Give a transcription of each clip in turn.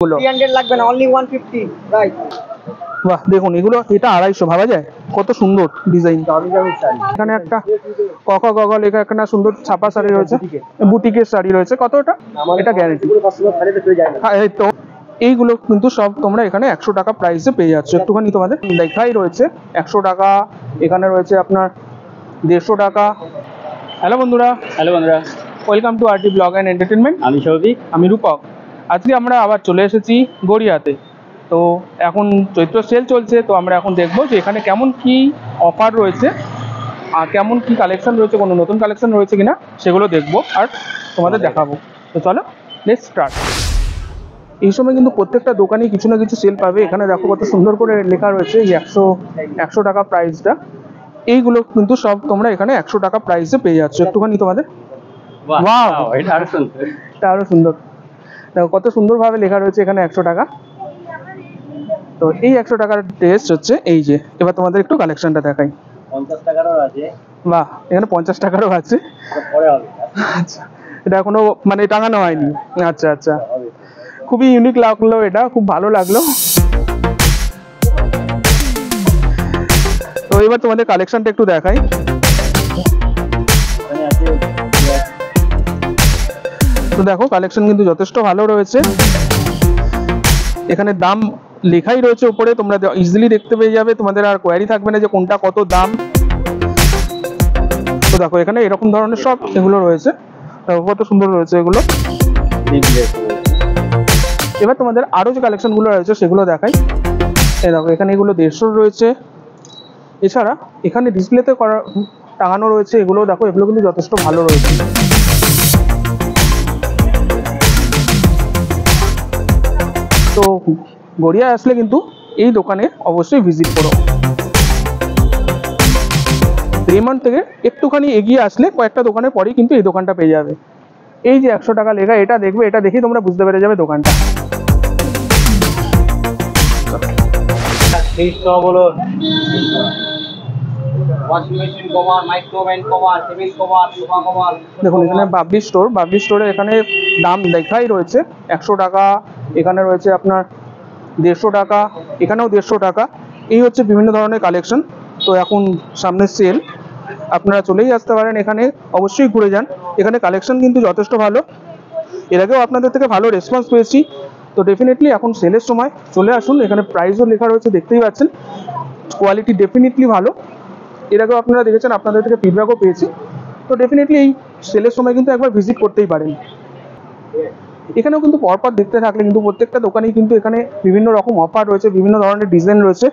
300 লাগবে না, only 150 right. বাহ দেখুন এগুলো, এটা 250 ভাবা যায়, কত সুন্দর ডিজাইন। এখানে একটা ককা গগা লেখা একটা সুন্দর ছাপা শাড়ি রয়েছে, বুটিকের শাড়ি রয়েছে। কত এটা? এটা গ্যারান্টি। এই তো এইগুলো কিন্তু সব তোমরা এখানে 100 টাকা প্রাইসে পেয়ে যাচ্ছ। একটুখানি তোমাদের লেখাই রয়েছে 100 টাকা, এখানে রয়েছে আপনার 150 টাকা। হ্যালো বন্ধুরা, welcome to RT blog and entertainment. আমি সৌভিক। আমি রূপক। আজকে আমরা আবার চলে এসেছি গড়িয়াতে। তো এখন চৈত্র সেল চলছে, তো আমরা এখন দেখবো যে এখানে কেমন কি অফার রয়েছে আর কেমন কি কালেকশন রয়েছে, কোনো নতুন কালেকশন রয়েছে কিনা সেগুলো দেখবো আর তোমাদের দেখাবো। তো চলো লেটস স্টার্ট। এই সময় কিন্তু প্রত্যেকটা দোকানে কিছু না কিছু সেল পাবে। এখানে দেখো কত সুন্দর করে লেখা রয়েছে এই 100 টাকা প্রাইসটা। এইগুলো কিন্তু সব তোমরা এখানে 100 টাকা প্রাইসে পেয়ে যাচ্ছ। একটুখানি তোমাদের ওয়াও, এটা আরো সুন্দর। এটা আরো সুন্দর। দেখো কত সুন্দরভাবে লেখা রয়েছে এখানে 100 টাকা। তো এই 100 টাকার টেস্ট হচ্ছে এই যে। এবার তোমাদের একটু কালেকশনটা দেখাই। 50 টাকারও আছে। বাহ, এখানে 50 টাকারও আছে। পরে হবে। আচ্ছা, এটা এখনো মানে টাঙানো হয়নি। আচ্ছা আচ্ছা, খুবই ইউনিক লাগলো, এটা খুব ভালো লাগলো। তো এবার তোমাদের কালেকশনটা একটু দেখাই। তো দেখো কালেকশন কিন্তু যথেষ্ট ভালো রয়েছে। এখানে দাম লেখাই রয়েছে উপরে, তোমরা ইজিলি দেখতে পেয়ে যাবে, তোমাদের আর কোয়ারি থাকবে না যে কোনটা কত দাম। তো দেখো এখানে এরকম ধরনের সব এগুলো রয়েছে, কত সুন্দর রয়েছে এগুলো। এবার তোমাদের আরো যে কালেকশনগুলো রয়েছে সেগুলো দেখাই। এই দেখো এখানে এগুলো 150 রয়েছে। এছাড়া এখানে ডিসপ্লেতে করা টাঙানো রয়েছে এগুলো, দেখো এগুলো কিন্তু যথেষ্ট ভালো রয়েছে। তো গড়িয়া আসলে কিন্তু এই দোকানে অবশ্যই ভিজিট করো। রেমন্ড থেকে একটুখানি এগিয়ে আসলে কয়েকটা দোকানের পরেই কিন্তু এই দোকানটা পেয়ে যাবে। এই যে 100 টাকা লেখা, এটা দেখবে, এটা দেখেই তোমরা বুঝতে পেরে যাবে দোকানটা। দেখুন এখানে বাবলি স্টোরে এখানে দাম লেখাই রয়েছে 100 টাকা। এখানে রয়েছে আপনার 150 টাকা, এখানেও 150 টাকা। এই হচ্ছে বিভিন্ন ধরনের কালেকশন। তো এখন সামনে সেল, আপনারা চলেই আসতে পারেন এখানে, অবশ্যই ঘুরে যান। এখানে কালেকশন কিন্তু যথেষ্ট ভালো। এর আগেও আপনাদের থেকে ভালো রেসপন্স পেয়েছি। তো ডেফিনেটলি এখন সেলের সময় চলে আসুন। এখানে প্রাইসও লেখা রয়েছে, দেখতেই পাচ্ছেন। কোয়ালিটি ডেফিনেটলি ভালো। এর আগেও আপনারা দেখেছেন, আপনাদের থেকে ফিডব্যাকও পেয়েছি। তো ডেফিনেটলি এই সেলের সময় কিন্তু একবার ভিজিট করতেই পারেন। এখানেও কিন্তু পরপর দেখতে থাকলে কিন্তু প্রত্যেকটা দোকানেই কিন্তু এখানে বিভিন্ন রকম অফার রয়েছে, বিভিন্ন ধরনের ডিজাইন রয়েছে,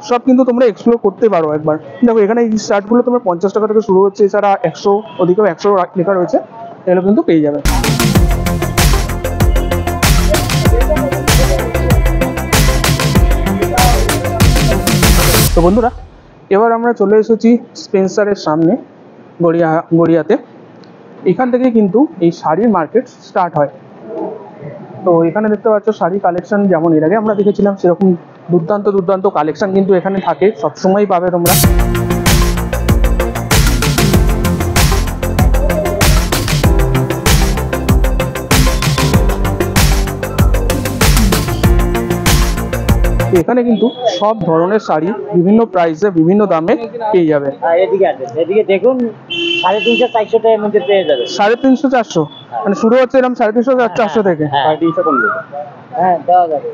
সব কিন্তু তোমরা এক্সপ্লোর করতে পারো একবার। দেখো এখানে এই শার্টগুলো তোমার 50 টাকা থেকে শুরু হচ্ছে, এছাড়া 100, ওদিকেও 100 লেখা রয়েছে, এগুলো কিন্তু পেয়ে যাবে। তো বন্ধুরা, এবার আমরা চলে এসেছি স্পেন্সারের সামনে গড়িয়াতে। এখান থেকে কিন্তু এই শাড়ির মার্কেট স্টার্ট হয়। তো এখানে দেখতে পাচ্ছ শাড়ি কালেকশন যেমন এর আগে আমরা দেখেছিলাম, সেরকম দুর্দান্ত কালেকশন কিন্তু এখানে থাকে, সবসময় পাবে তোমরা। এখানে কিন্তু সব ধরনের শাড়ি বিভিন্ন প্রাইসে বিভিন্ন দামে পেয়ে যাবে। এদিকে দেখুন 350-400 টাকার মধ্যে পেয়ে যাবে। 350-400 মানে শুরু হচ্ছে এরকম 350-400 থেকে। হ্যাঁ দেওয়া যাবে।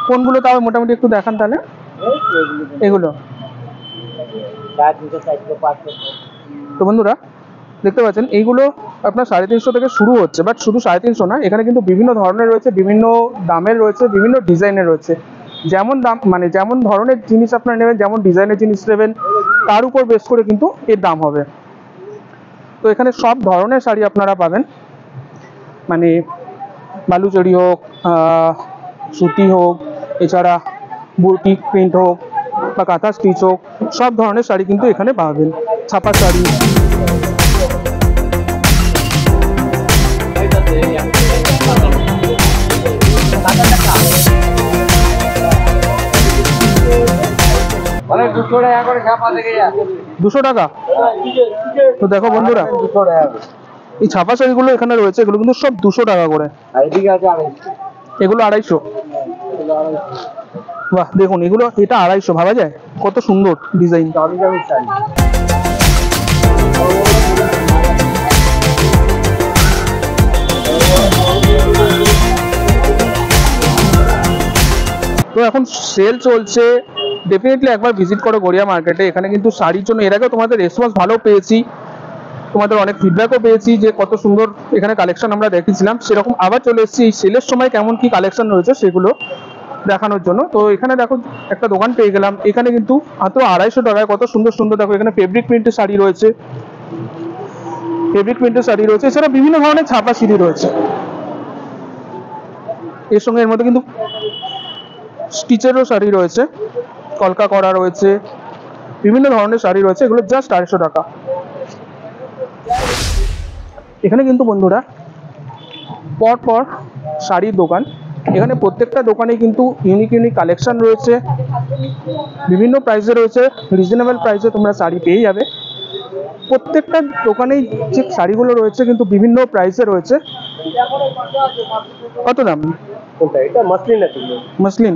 কোনগুলো তাও মোটামুটি একটু দেখান তাহলে। এগুলো 350-400-500। তো বন্ধুরা দেখতে পাচ্ছেন এইগুলো আপনার 350 থেকে শুরু হচ্ছে, বাট শুধু 350 না, এখানে কিন্তু বিভিন্ন ধরনের রয়েছে, বিভিন্ন দামের রয়েছে, বিভিন্ন ডিজাইনের রয়েছে। যেমন দাম মানে যেমন ধরনের জিনিস আপনারা নেবেন, যেমন ডিজাইনের জিনিস নেবেন, তার উপর বেস করে কিন্তু এর দাম হবে। তো এখানে সব ধরনের শাড়ি আপনারা পাবেন, মানে বালুচরি হোক, সুতি হোক, এছাড়া বুটিক প্রিন্ট হোক বা কাঁথা স্টিচ হোক, সব ধরনের শাড়ি কিন্তু এখানে পাবেন। ছাপা শাড়ি, মানে 200 টাকা করে ছাপা থেকে যা 200 টাকা। তো দেখো বন্ধুরা, 200 টাকা এই ছাপা শাড়িগুলো এখানে রয়েছে, এগুলো কিন্তু সব 200 টাকা করে। আর এদিকে আছে 250। এগুলো 250। বাহ দেখুন এগুলো, এটা 250 ভাবা যায়, কত সুন্দর ডিজাইন। দামি দামি শাড়ি। তো এখন সেল চলছে, ডেফিনেটলি একবার ভিজিট করো গড়িয়া মার্কেটে। এখানে কিন্তু শাড়ির জন্য এর আগে তোমাদের রেসপন্স ভালো পেয়েছি, তোমাদের অনেক ফিডব্যাকও পেয়েছি যে কত সুন্দর এখানে কালেকশন আমরা দেখেছিলাম। সেরকম আবার চলে এসেছি এই সেলের সময় কেমন কি কালেকশন রয়েছে সেগুলো দেখানোর জন্য। তো এখানে দেখো একটা দোকান পেয়ে গেলাম, এখানে কিন্তু মাত্র 250 টাকায় কত সুন্দর সুন্দর, দেখো এখানে ফেব্রিক প্রিন্টের শাড়ি রয়েছে, ফেব্রিক প্রিন্টের শাড়ি রয়েছে, এছাড়া বিভিন্ন ধরনের ছাপা শাড়ি রয়েছে। এর সঙ্গে এর মধ্যে কিন্তু স্টিচেরও শাড়ি রয়েছে, কলকা করা রয়েছে, বিভিন্ন ধরনের শাড়ি রয়েছে, এগুলো জাস্ট 250 টাকা। এখানে কিন্তু বন্ধুরা পর পর শাড়ির দোকান, এখানে প্রত্যেকটা দোকানে কিন্তু ইউনিক ইউনিক কালেকশন রয়েছে, বিভিন্ন প্রাইসে রয়েছে, রিজনেবল প্রাইসে তোমরা শাড়ি পেয়ে যাবে। প্রত্যেকটা দোকানেই যে শাড়িগুলো রয়েছে কিন্তু বিভিন্ন প্রাইসে রয়েছে। কত দাম? কোনটা? এটা মাসলিন আছে। মসলিন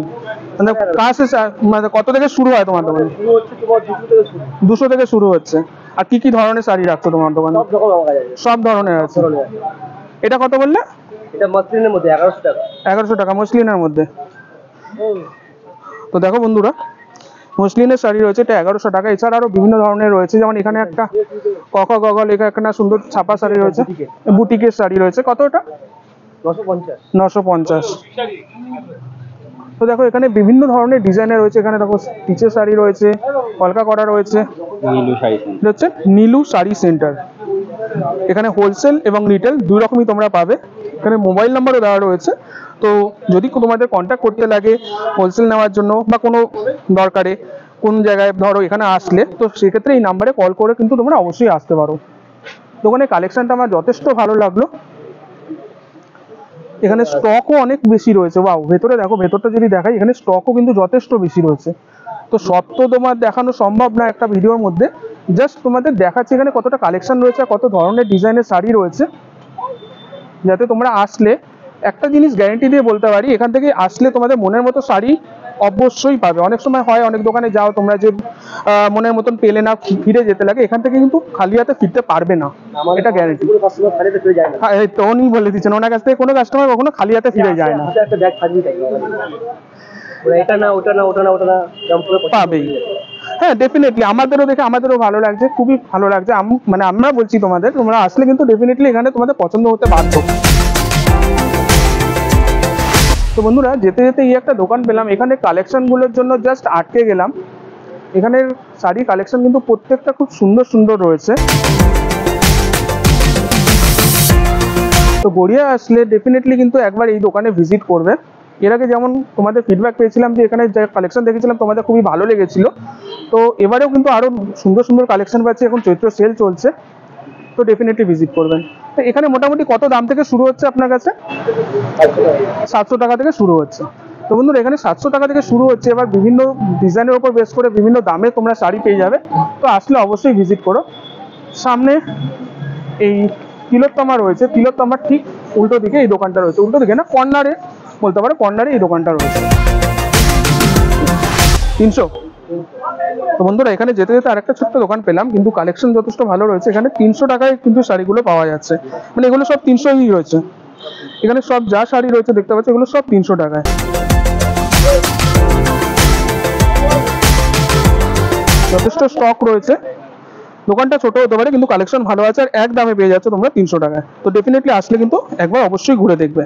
মানে কাছে মানে কত থেকে শুরু হয় তোমার দোকানে? শুরু হচ্ছে তোমার 200 থেকে শুরু। 200 থেকে শুরু হচ্ছে। আর কি কি ধরনের শাড়ি রাখছো তোমার দোকানে? সব রকম পাওয়া যায়। সব ধরনের আছে। এটা কত বললে? এটা মাসলিনের মধ্যে 1100 টাকা। 1100 টাকা মসলিনের মধ্যে। তো দেখো বন্ধুরা, মসলিনের শাড়ি রয়েছে, এটা 1100 টাকা। এছাড়া আরো বিভিন্ন ধরনের রয়েছে, যেমন এখানে একটা কক গগল, এখানে সুন্দর ছাপা শাড়ি রয়েছে, বুটিকের শাড়ি রয়েছে। কত এটা? 950। 950। তো দেখো এখানে বিভিন্ন ধরনের ডিজাইনের রয়েছে, এখানে দেখো স্টিচের শাড়ি রয়েছে, কলকা করা রয়েছে। নীলু শাড়ি এটা হচ্ছে নীলু শাড়ি সেন্টার। এখানে হোলসেল এবং রিটেল দুই রকমই তোমরা পাবে। এখানে মোবাইল নাম্বারও দেওয়া রয়েছে, তো যদি তোমাদের কন্ট্যাক্ট করতে লাগে হোলসেল নেওয়ার জন্য বা কোনো দরকারে, কোন জায়গায় ধরো এখানে আসলে, তো সেক্ষেত্রে এই নাম্বারে কল করে কিন্তু তোমরা অবশ্যই আসতে পারো। দোকানের কালেকশনটা আমার যথেষ্ট ভালো লাগলো। এখানে স্টকও অনেক বেশি রয়েছে। ওয়াও, ভেতরে দেখো, ভেতরটা যদি দেখাই, এখানে স্টকও কিন্তু যথেষ্ট বেশি রয়েছে। তো সব তো তোমার দেখানো সম্ভব না একটা ভিডিওর মধ্যে, জাস্ট তোমাদের দেখাচ্ছি এখানে কতটা কালেকশন রয়েছে, কত ধরনের ডিজাইনের শাড়ি রয়েছে, যাতে তোমরা আসলে একটা জিনিস গ্যারেন্টি দিয়ে বলতে পারি, এখান থেকে আসলে তোমাদের মনের মতো শাড়ি অবশ্যই পাবে। অনেক সময় হয় অনেক দোকানে যাও তোমরা যে মনের মতন পেলে না, ফিরে যেতে লাগে, এখান থেকে কিন্তু খালি হাতে ফিরতে পারবে না, এটা গ্যারেন্টি। পুরো কাস্টমার খালি হাতে ফিরে যায় না। হ্যাঁ, এই তো উনি বলে দিচ্ছেন, ওনার কাছ থেকে কোনো কাস্টমার কখনো খালি হাতে ফিরে যায় না, হাতে একটা ব্যাগ থাকবেই থাকবে। ওরা এটা না ওটা না ওটা না ওটা না দাম পুরো পাবেই। হ্যাঁ ডেফিনেটলি, আমাদেরও দেখে আমাদেরও ভালো লাগছে, খুবই ভালো লাগছে। মানে আমরা বলছি তোমাদের, তোমরা আসলে কিন্তু ডেফিনেটলি এখানে তোমাদের পছন্দ হতে বাধ্য। তো বন্ধুরা, যেতে যেতে এই একটা দোকান পেলাম, এখানে কালেকশনগুলোর জন্য জাস্ট আটকে গেলাম। এখানের শাড়ি কালেকশন কিন্তু প্রত্যেকটা খুব সুন্দর সুন্দর রয়েছে। তো গড়িয়া আসলে ডেফিনেটলি কিন্তু একবার এই দোকানে ভিজিট করবে। এর আগে যেমন তোমাদের ফিডব্যাক পেয়েছিলাম যে এখানে যে কালেকশন দেখেছিলাম তোমাদের খুবই ভালো লেগেছিল, তো এবারেও কিন্তু আরও সুন্দর সুন্দর কালেকশন পাচ্ছি। এখন চৈত্র সেল চলছে, তো ডেফিনেটলি ভিজিট করবেন। তো এখানে মোটামুটি কত দাম থেকে শুরু হচ্ছে আপনার কাছে? 700 টাকা থেকে শুরু হচ্ছে। তো বন্ধুরা, এখানে 700 টাকা থেকে শুরু হচ্ছে। এবার বিভিন্ন ডিজাইনের উপর বেস করে বিভিন্ন দামে তোমরা শাড়ি পেয়ে যাবে। তো আসলে অবশ্যই ভিজিট করো। সামনে এই তিলোত্তমা রয়েছে, তিলোত্তমার ঠিক উল্টো দিকে এই দোকানটা রয়েছে। উল্টো দিকে না, কর্নারে বলতে পারো, কর্নারে এই দোকানটা রয়েছে। 300। তো বন্ধুরা, এখানে যেতে যেতে আরেকটা ছোট্ট দোকান পেলাম, কিন্তু কালেকশন যথেষ্ট ভালো রয়েছে। এখানে 300 টাকায় কিন্তু শাড়িগুলো পাওয়া যাচ্ছে, মানে এগুলো সব 300ই রয়েছে। এখানে সব যা শাড়ি রয়েছে দেখতে পাচ্ছ, এগুলো সব 300 টাকায়। যথেষ্ট স্টক রয়েছে। দোকানটা ছোট হতে পারে কিন্তু কালেকশন ভালো আছে, আর এক দামে পেয়ে যাচ্ছে তোমরা 300 টাকায়। তো ডেফিনেটলি আসলে কিন্তু একবার অবশ্যই ঘুরে দেখবে।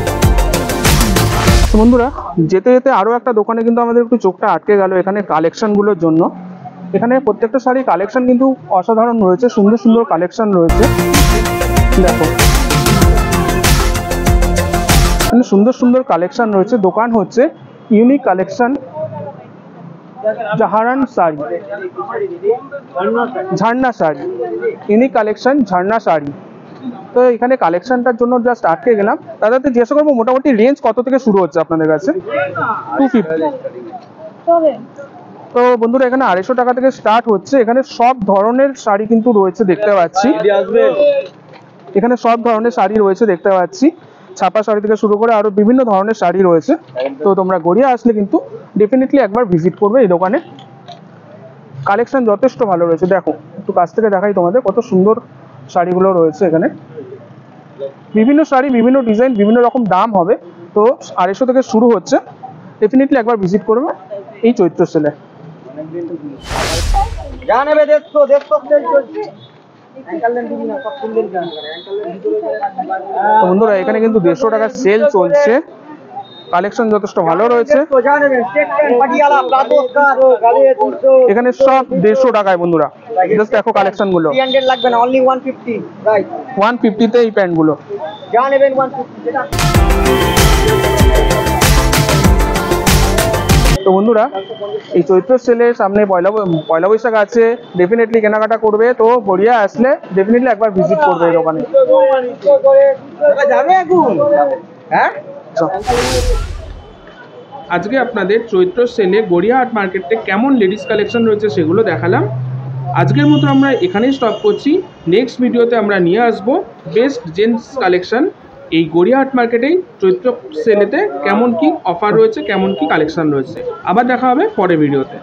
তো বন্ধুরা, যেতে যেতে আরও একটা দোকানে কিন্তু আমাদের একটু চোখটা আটকে গেল এখানে কালেকশনগুলোর জন্য। এখানে প্রত্যেকটা শাড়ির কালেকশন কিন্তু অসাধারণ রয়েছে, সুন্দর সুন্দর কালেকশন রয়েছে। দেখো এখানে সুন্দর সুন্দর কালেকশন রয়েছে। দোকান হচ্ছে ইউনিক কালেকশন জাহারান শাড়ি, ঝর্ণা শাড়ি, ইউনিক কালেকশন ঝর্ণা শাড়ি। তো এখানে কালেকশনটার জন্য জাস্ট আটকে গেলাম। দাদাতে জিজ্ঞাসা করবো মোটামুটি রেঞ্জ কত থেকে শুরু হচ্ছে আপনাদের কাছে? 250। তো বন্ধুরা, এখানে 250 টাকা থেকে স্টার্ট হচ্ছে। এখানে সব ধরনের শাড়ি কিন্তু রয়েছে দেখতে পাচ্ছি, এখানে সব ধরনের শাড়ি রয়েছে দেখতে পাচ্ছি। ছাপা শাড়ি থেকে শুরু করে আরো বিভিন্ন ধরনের শাড়ি রয়েছে। তো তোমরা গড়িয়া আসলে কিন্তু ডেফিনেটলি একবার ভিজিট করবে এই দোকানে। কালেকশন যথেষ্ট ভালো রয়েছে, দেখো একটু কাছ থেকে দেখাই তোমাদের কত সুন্দর শাড়িগুলো রয়েছে এখানে। বিভিন্ন শাড়ি, বিভিন্ন ডিজাইন, বিভিন্ন রকম দাম হবে। তো 250 থেকে শুরু হচ্ছে, ডেফিনেটলি একবার ভিজিট করবে এই চৈত্র সেলে। যা নেবে 150 সেল চলছে। অ্যাঙ্কেল লেন দিবি না, সব ফুল লেন। তো বন্ধুরা এখানে কিন্তু 150 টাকা সেল চলছে, কালেকশন যথেষ্ট ভালো রয়েছে। যা নেবে straight pant Patiala palazzo skirt গালে 200 এখানে সব 150 টাকায় বন্ধুরা। জাস্ট দেখো কালেকশন গুলো, 300 লাগবে না, অনলি 150 রাইট। 150 তে এই প্যান্ট গুলো। যা নেবেন 150 যেটা। তো বন্ধুরা এই চৈত্র সেলের সামনে পয়লা বৈশাখ আছে, ডেফিনেটলি কেনাকাটা করবে। তো গড়িয়া আসলে ডেফিনেটলি একবার ভিজিট করবে এই দোকানে। যাবে এখন হ্যাঁ। আজকে আপনাদের চৈত্র সেলে গড়িয়াহাট মার্কেটে কেমন লেডিস কালেকশন রয়েছে সেগুলো দেখালাম। আজকের মতো আমরা এখানেই স্টপ করছি। নেক্সট ভিডিওতে আমরা নিয়ে আসব বেস্ট জেন্টস কালেকশন। এই গড়িয়াহাট মার্কেটেই চৈত্র সেলেতে কেমন কি অফার রয়েছে, কেমন কি কালেকশন রয়েছে। আবার দেখা হবে পরের ভিডিওতে।